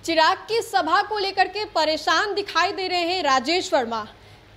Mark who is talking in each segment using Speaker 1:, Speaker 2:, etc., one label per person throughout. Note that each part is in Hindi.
Speaker 1: चिराग की सभा को लेकर के परेशान दिखाई दे रहे हैं राजेश वर्मा।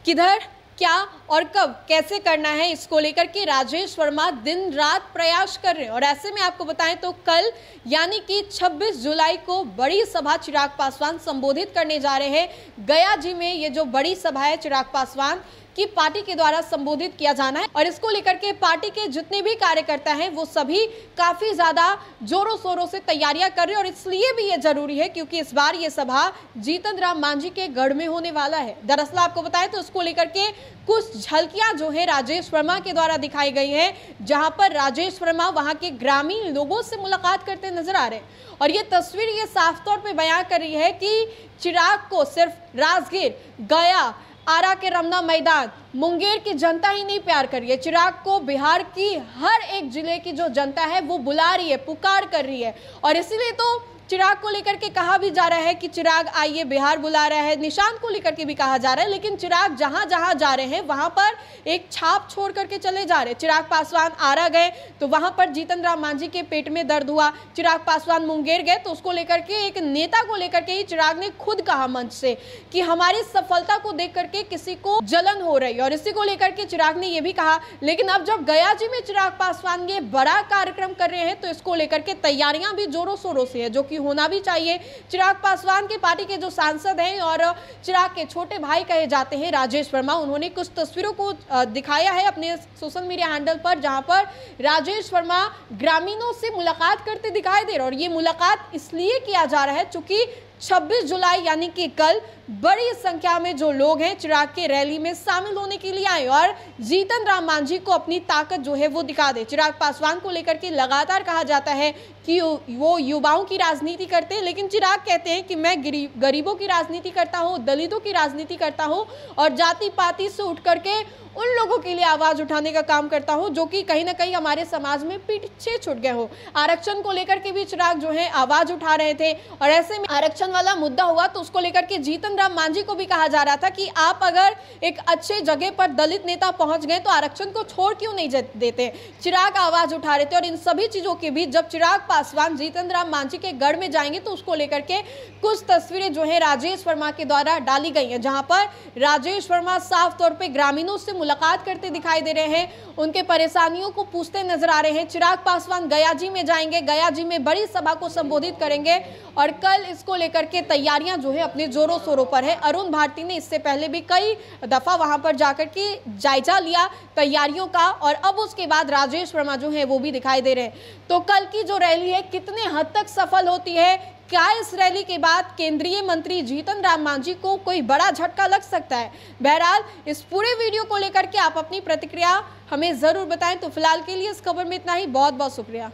Speaker 1: किधर, क्या और कब कैसे करना है, इसको लेकर के राजेश वर्मा दिन रात प्रयास कर रहे हैं। और ऐसे में आपको बताएं तो कल यानी कि 26 जुलाई को बड़ी सभा चिराग पासवान संबोधित करने जा रहे हैं। गया जी में ये जो बड़ी सभा है चिराग पासवान की पार्टी के द्वारा संबोधित किया जाना है और इसको लेकर के पार्टी के जितने भी कार्यकर्ता हैं वो सभी काफी ज्यादा जोरों शोरों से तैयारियां कर रहे हैं। और इसलिए भी ये जरूरी है क्योंकि इस बार ये सभा जीतन राम मांझी के गढ़ में होने वाला है। दरअसल आपको बताएं तो इसको लेकर के कुछ झलकियां जो है राजेश वर्मा के द्वारा दिखाई गई है, जहां पर राजेश वर्मा वहां के ग्रामीण लोगों से मुलाकात करते नजर आ रहे हैं। और ये तस्वीर ये साफ तौर पर बयां कर रही है कि चिराग को सिर्फ राजगीर, गया, आरा के रमना मैदान, मुंगेर की जनता ही नहीं प्यार कर रही है, चिराग को बिहार की हर एक जिले की जो जनता है वो बुला रही है, पुकार कर रही है। और इसीलिए तो चिराग को लेकर के कहा भी जा रहा है कि चिराग आइए, बिहार बुला रहा है। निशांत को लेकर के भी कहा जा रहा है, लेकिन चिराग जहां जहां जा रहे हैं वहां पर एक छाप छोड़ करके चले जा रहे हैं। चिराग पासवान आरा गए तो वहां पर जीतन राम मांझी के पेट में दर्द हुआ। चिराग पासवान मुंगेर गए तो उसको लेकर के एक नेता को लेकर के ही चिराग ने खुद कहा मंच से कि हमारी सफलता को देख करके किसी को जलन हो रही है। और इसी को लेकर के चिराग ने यह भी कहा। लेकिन अब जब गया जी में चिराग पासवान ये बड़ा कार्यक्रम कर रहे हैं तो इसको लेकर के तैयारियां भी जोरों शोरों से है, जो कि होना भी चाहिए। चिराग पासवान के पार्टी के जो सांसद हैं और चिराग के छोटे भाई कहे जाते हैं राजेश वर्मा, उन्होंने कुछ तस्वीरों को दिखाया है अपने सोशल मीडिया हैंडल पर, जहां पर राजेश वर्मा ग्रामीणों से मुलाकात करते दिखाई दे रहे हैं। और ये मुलाकात इसलिए किया जा रहा है क्योंकि 26 जुलाई यानी कि कल बड़ी संख्या में जो लोग हैं चिराग के रैली में शामिल होने के लिए आए और जीतन राम मांझी को अपनी ताकत जो है वो दिखा दे। चिराग पासवान को लेकर के लगातार कहा जाता है कि वो युवाओं की राजनीति करते हैं, लेकिन चिराग कहते हैं कि मैं गरीबों की राजनीति करता हूं, दलितों की राजनीति करता हूं और जाति पाति से उठ करके उन लोगों के लिए आवाज उठाने का काम करता हूं जो कि कहीं ना कहीं हमारे समाज में पीछे छूट गए हो। आरक्षण को लेकर के भी चिराग जो है आवाज उठा रहे थे और ऐसे में आरक्षण वाला मुद्दा हुआ तो उसको लेकर के जीतन राम मांझी को भी कहा जा रहा था कि आप अगर एक अच्छे जगह पर दलित नेता पहुंच गए तो आरक्षण को छोड़ क्यों नहीं देते। चिराग आवाज उठा रहे थे और इन सभी चीजों के बीच जब चिराग पासवान जीतन राम मांझी के गढ़ में जाएंगे तो उसको लेकर के कुछ तस्वीरें जो है राजेश वर्मा के द्वारा डाली गई है, जहां पर राजेश वर्मा साफ तौर पर ग्रामीणों से मुलाकात करते दिखाई दे रहे हैं, उनके परेशानियों को पूछते नजर आ रहे हैं। चिराग पासवान गया जी में जाएंगे, गया जी में बड़ी सभा को संबोधित करेंगे और कल इसको लेकर के तैयारियां जो है अपने जोरों शोरों पर है। अरुण भारती ने इससे पहले भी कई दफा वहां पर जाकर के जायजा लिया तैयारियों का और अब उसके बाद राजेश वर्मा जो है वो भी दिखाई दे रहे हैं। तो कल की जो रैली है कितने हद तक सफल होती है, क्या इस रैली के बाद केंद्रीय मंत्री जीतन राम मांझी को कोई बड़ा झटका लग सकता है। बहरहाल इस पूरे वीडियो को लेकर के आप अपनी प्रतिक्रिया हमें जरूर बताएं। तो फिलहाल के लिए इस खबर में इतना ही। बहुत बहुत शुक्रिया।